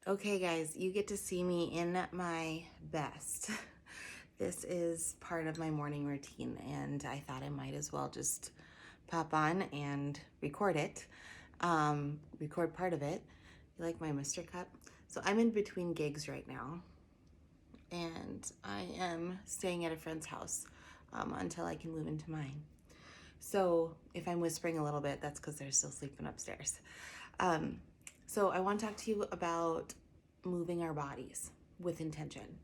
Okay, guys, you get to see me in my best. This is part of my morning routine, and I thought I might as well just pop on and record it, record part of it. You like my Mr. Cup? So I'm in between gigs right now, and I am staying at a friend's house until I can move into mine. So if I'm whispering a little bit, that's because they're still sleeping upstairs. Um, so I want to talk to you about moving our bodies with intention.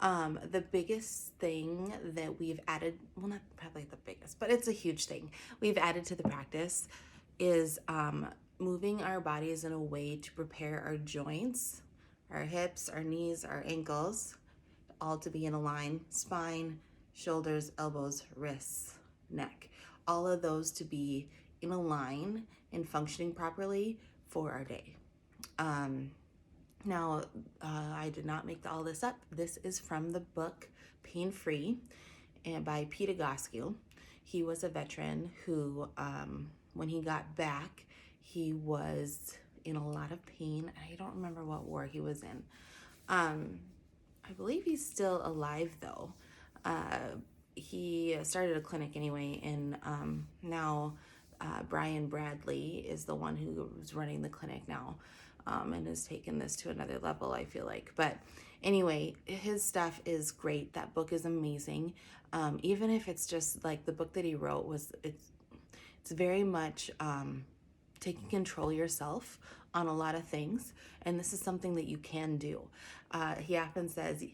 The biggest thing that we've added, well, not probably the biggest, but it's a huge thing we've added to the practice is moving our bodies in a way to prepare our joints, our hips, our knees, our ankles, all to be in a line, spine, shoulders, elbows, wrists, neck, all of those to be in a line and functioning properly for our day. Um, now, I did not make all this up. This is from the book Pain Free and by Pete Egoscue. He was a veteran who, when he got back, he was in a lot of pain. I don't remember what war he was in. I believe he's still alive though. He started a clinic anyway, and now Brian Bradley is the one who's running the clinic now, and has taken this to another level, I feel like. But anyway, his stuff is great. That book is amazing. Even if it's just like the book that he wrote it's very much taking control yourself on a lot of things, and this is something that you can do. He often says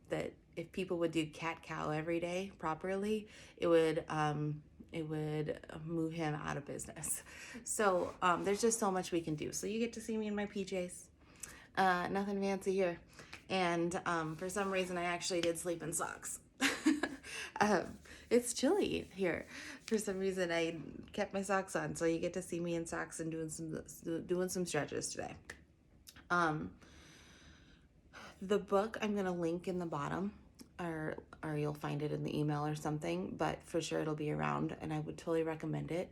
that if people would do cat cow every day properly, it would move him out of business. So there's just so much we can do. So you get to see me in my PJs. Nothing fancy here. And for some reason, I actually did sleep in socks. It's chilly here. For some reason, I kept my socks on, so you get to see me in socks and doing some stretches today. The book I'm gonna link in the bottom, or you'll find it in the email or something, but for sure it'll be around, and I would totally recommend it.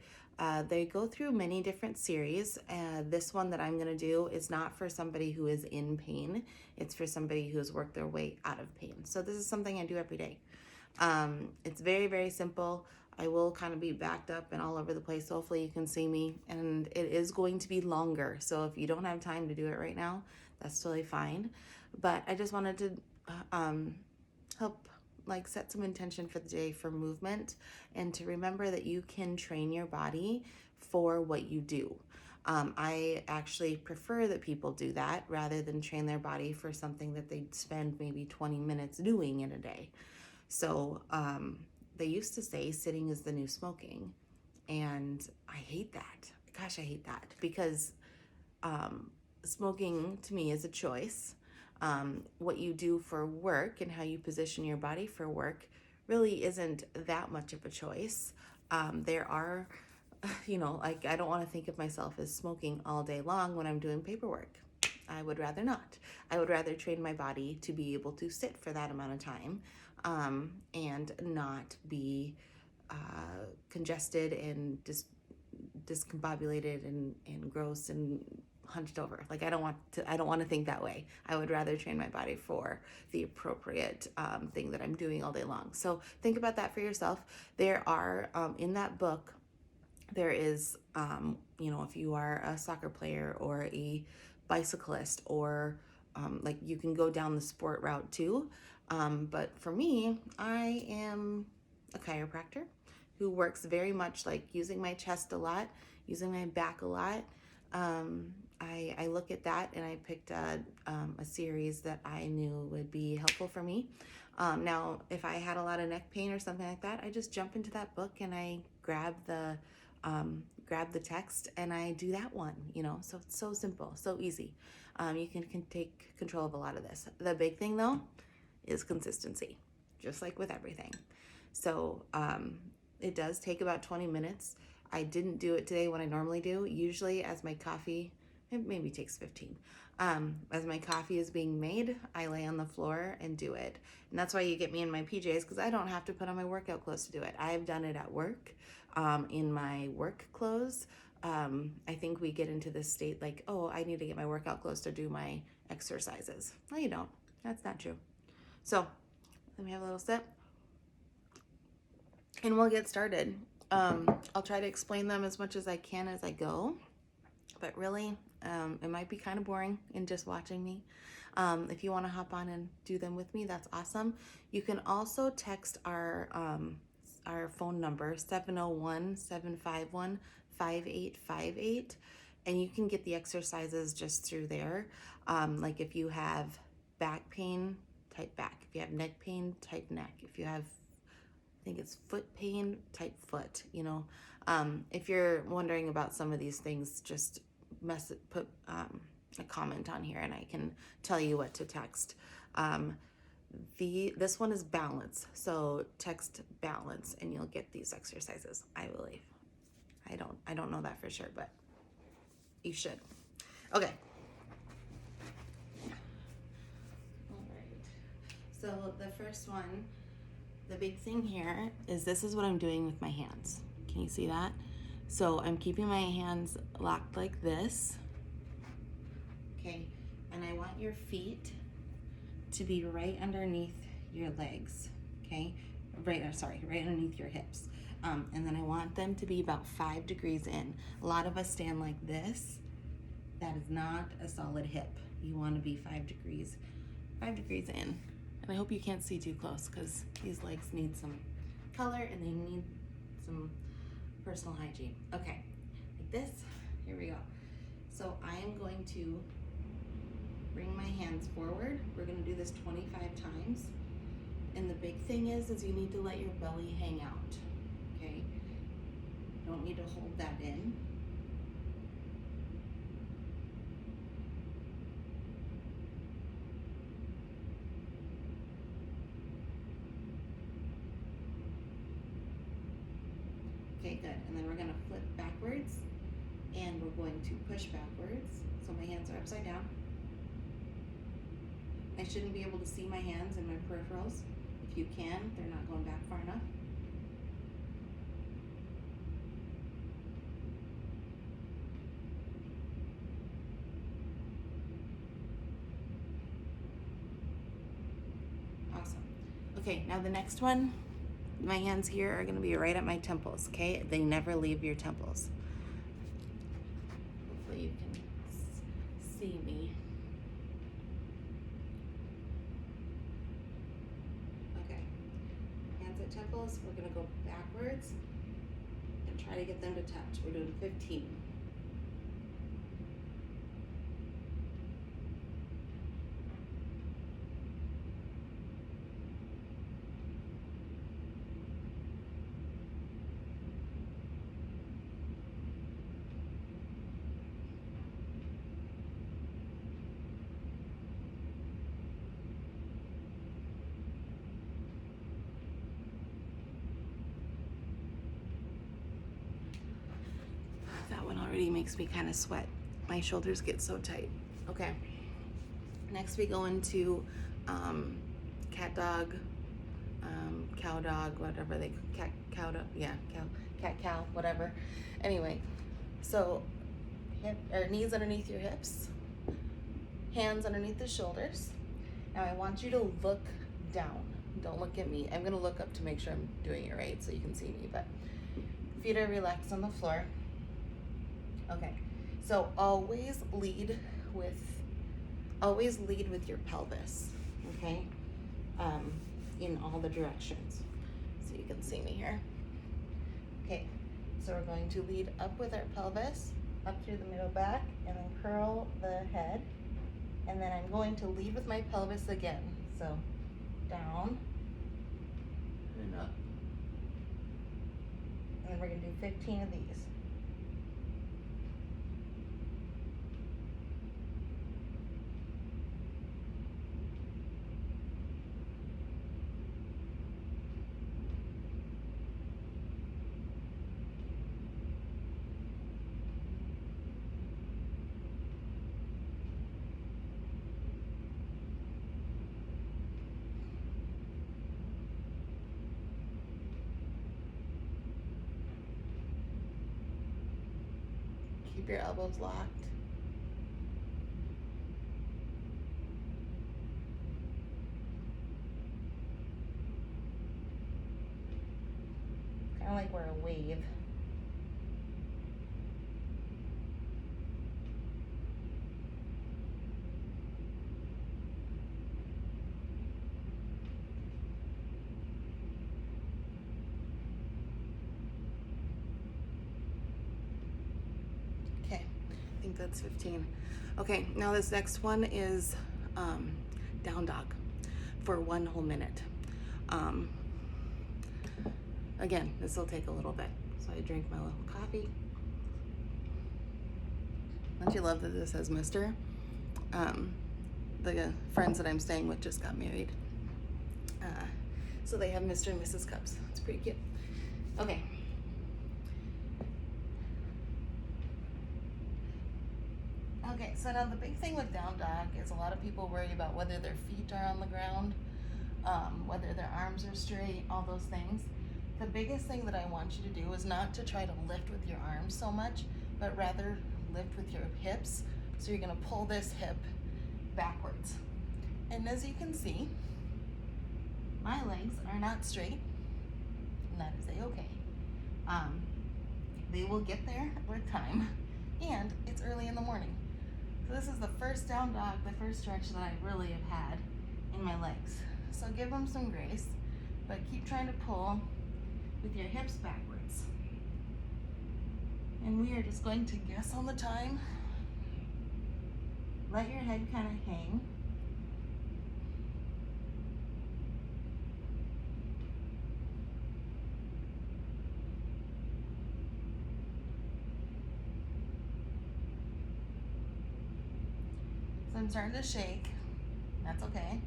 They go through many different series. This one that I'm gonna do is not for somebody who is in pain. It's for somebody who's worked their way out of pain. So this is something I do every day. It's very, very simple. I will kind of be backed up and all over the place. So hopefully you can see me, and it is going to be longer. So if you don't have time to do it right now, that's totally fine. But I just wanted to help like set some intention for the day for movement, and to remember that you can train your body for what you do. I actually prefer that people do that rather than train their body for something that they'd spend maybe 20 minutes doing in a day. So they used to say sitting is the new smoking, and I hate that. Gosh, I hate that, because smoking to me is a choice. What you do for work and how you position your body for work really isn't that much of a choice. There are, like, I don't want to think of myself as smoking all day long when I'm doing paperwork. I would rather not. I would rather train my body to be able to sit for that amount of time, and not be congested and discombobulated and gross and hunched over. Like, I don't want to think that way. I would rather train my body for the appropriate thing that I'm doing all day long. So think about that for yourself. There are in that book, there is if you are a soccer player or a bicyclist, or like, you can go down the sport route too. But for me, I am a chiropractor who works very much like using my chest a lot, using my back a lot. I look at that, and I picked a series that I knew would be helpful for me. Now, if I had a lot of neck pain or something like that, I just jump into that book and I grab the text and I do that one. So it's so simple, so easy. You can take control of a lot of this. The big thing though is consistency, just like with everything. So it does take about 20 minutes. I didn't do it today when I normally do. Usually as my coffee, it maybe takes 15. As my coffee is being made, I lay on the floor and do it. And that's why you get me in my PJs, because I don't have to put on my workout clothes to do it. I've done it at work, in my work clothes, I think we get into this state like, oh, I need to get my workout clothes to do my exercises. No, you don't. That's not true. So let me have a little sip and we'll get started. I'll try to explain them as much as I can as I go, but really, it might be kind of boring in just watching me. If you want to hop on and do them with me, that's awesome. You can also text our phone number, 701-751-5858, and you can get the exercises just through there. Like if you have back pain, type back. If you have neck pain, type neck. If you have, I think it's foot pain, type foot. If you're wondering about some of these things, just put a comment on here and I can tell you what to text. This one is balance, so text balance and you'll get these exercises, I believe. I don't know that for sure, but you should. Okay. All right. So the first one, the big thing here is this is what I'm doing with my hands. Can you see that? So I'm keeping my hands locked like this. Okay, and I want your feet to be right underneath your legs, okay? Right underneath your hips. And then I want them to be about 5 degrees in. A lot of us stand like this. That is not a solid hip. You want to be 5 degrees in. And I hope you can't see too close because these legs need some color and they need some personal hygiene. Okay, like this, here we go. So I am going to bring my hands forward. We're gonna do this 25 times. And the big thing is you need to let your belly hang out, okay? You don't need to hold that in. Okay, good. And then we're gonna flip backwards and we're going to push backwards. So my hands are upside down. I shouldn't be able to see my hands and my peripherals. If you can, they're not going back far enough. Awesome. Okay, now the next one, my hands here are gonna be right at my temples, okay? They never leave your temples. Hopefully you can see me. Okay, hands at temples, we're gonna go backwards and try to get them to touch. We're doing 15. That one already makes me kind of sweat. My shoulders get so tight. Okay. Next we go into cat dog, cow dog, whatever they cow dog, yeah, cat cow, whatever. Anyway, so knees underneath your hips, hands underneath the shoulders. Now I want you to look down. Don't look at me. I'm gonna look up to make sure I'm doing it right so you can see me, but feet are relaxed on the floor. Okay, so always lead with your pelvis, okay? In all the directions, so you can see me here. Okay, so we're going to lead up with our pelvis, up through the middle back, and then curl the head. And then I'm going to lead with my pelvis again. So down and up. And then we're gonna do 15 of these. Keep your elbows locked. Kind of like we're a wave. Okay, I think that's 15. Okay, now this next one is down dog for 1 whole minute. Again, this will take a little bit. So I drink my little coffee. Don't you love that this says Mr.? The friends that I'm staying with just got married. So they have Mr. and Mrs. cups. It's pretty cute. Okay. Okay, so now the big thing with down dog is a lot of people worry about whether their feet are on the ground, whether their arms are straight, all those things. The biggest thing that I want you to do is not to try to lift with your arms so much, but rather lift with your hips. So you're gonna pull this hip backwards. And as you can see, my legs are not straight, and that is a-okay. They will get there with time, and it's early in the morning. So this is the first down dog, the first stretch that I really have had in my legs. So give them some grace, but keep trying to pull with your hips backwards. And we are just going to guess on the time. Let your head kind of hang. So I'm starting to shake. That's okay.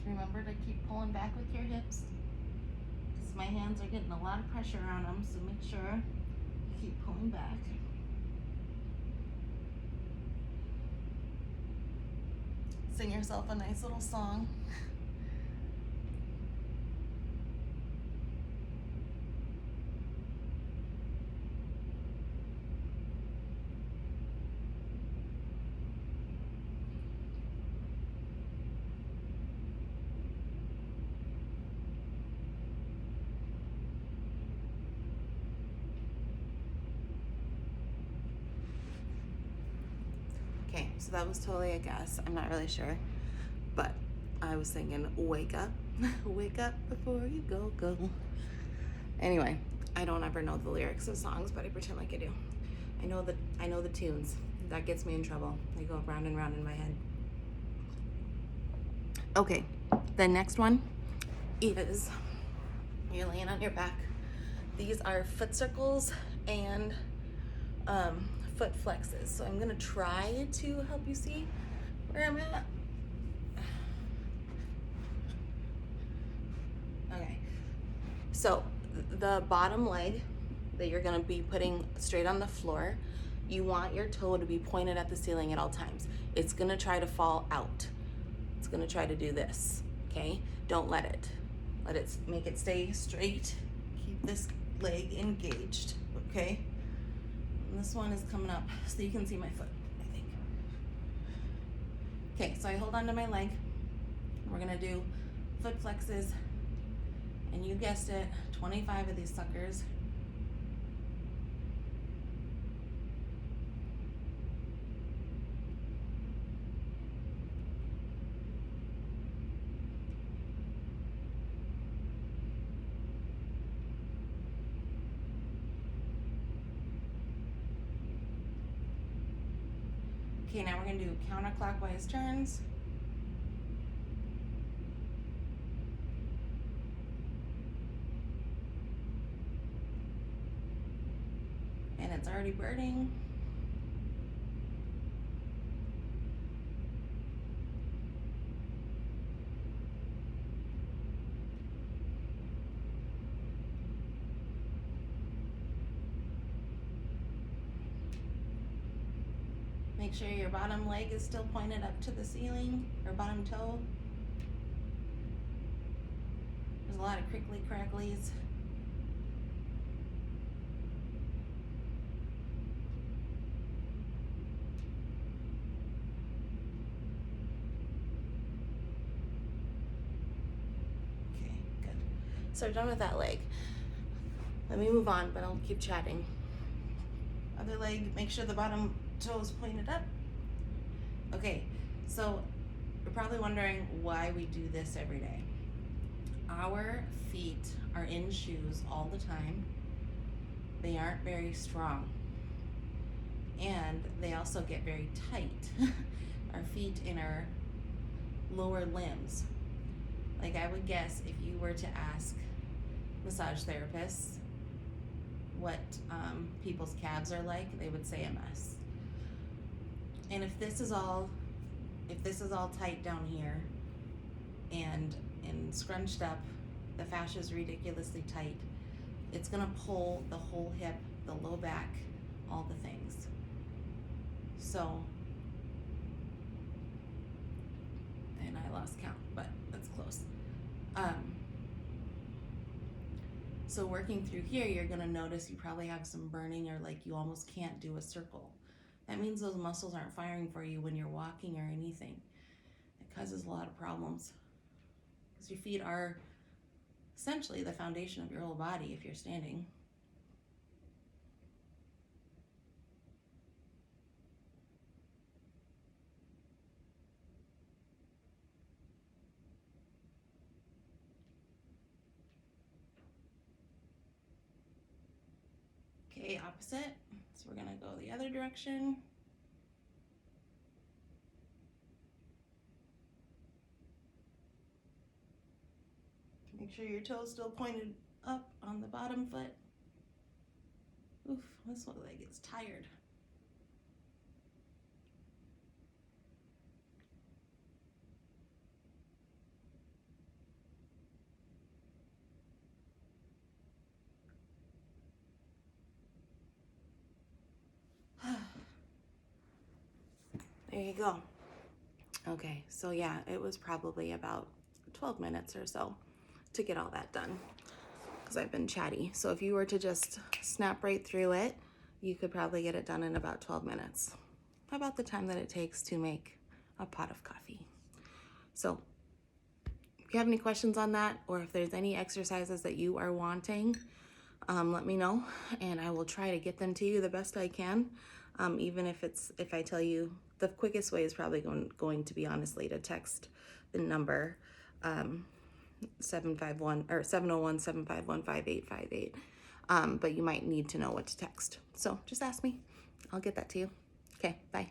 Remember to keep pulling back with your hips, because my hands are getting a lot of pressure on them, so make sure you keep pulling back. Sing yourself a nice little song. Okay, so that was totally a guess. I'm not really sure, but I was thinking wake up. Wake up before you go. Anyway, I don't ever know the lyrics of songs, but I pretend like I do. I know the tunes. That gets me in trouble. They go round and round in my head. Okay, the next one is you're laying on your back. These are foot circles and foot flexes. So I'm gonna try to help you see where I'm at. Okay, so the bottom leg that you're gonna be putting straight on the floor, you want your toe to be pointed at the ceiling at all times. It's gonna try to fall out. It's gonna try to do this, okay? Don't let it. Make it stay straight. Keep this leg engaged, okay? And this one is coming up so you can see my foot, I think. Okay, so I hold on to my leg. We're gonna do foot flexes, and you guessed it, 25 of these suckers. Okay, now we're gonna do counterclockwise turns. And it's already burning. Make sure your bottom leg is still pointed up to the ceiling, or bottom toe. There's a lot of crickly cracklies. Okay, good. So we're done with that leg. Let me move on, but I'll keep chatting. Other leg, make sure the bottom toe is pointed up. Okay, so you're probably wondering why we do this every day. Our feet are in shoes all the time. They aren't very strong. And they also get very tight. Our feet and our lower limbs. Like, I would guess if you were to ask massage therapists what people's calves are like, they would say a mess. And if this is all tight down here and scrunched up, the fascia is ridiculously tight, it's gonna pull the whole hip, the low back, all the things. So, and I lost count, but that's close. So working through here, you're gonna notice you probably have some burning, or like you almost can't do a circle. That means those muscles aren't firing for you when you're walking or anything. It causes a lot of problems, because your feet are essentially the foundation of your whole body if you're standing. Okay, opposite. So we're gonna go the other direction. Make sure your toe's still pointed up on the bottom foot. Oof, this leg is tired. There you go. Okay, so yeah, it was probably about 12 minutes or so to get all that done, because I've been chatty. So if you were to just snap right through it, you could probably get it done in about 12 minutes. About the time that it takes to make a pot of coffee. So if you have any questions on that, or if there's any exercises that you are wanting, let me know, and I will try to get them to you the best I can. Even if I tell you, the quickest way is probably going to be, honestly, to text the number 751 or 701-751-5858. But you might need to know what to text. So just ask me. I'll get that to you. Okay, bye.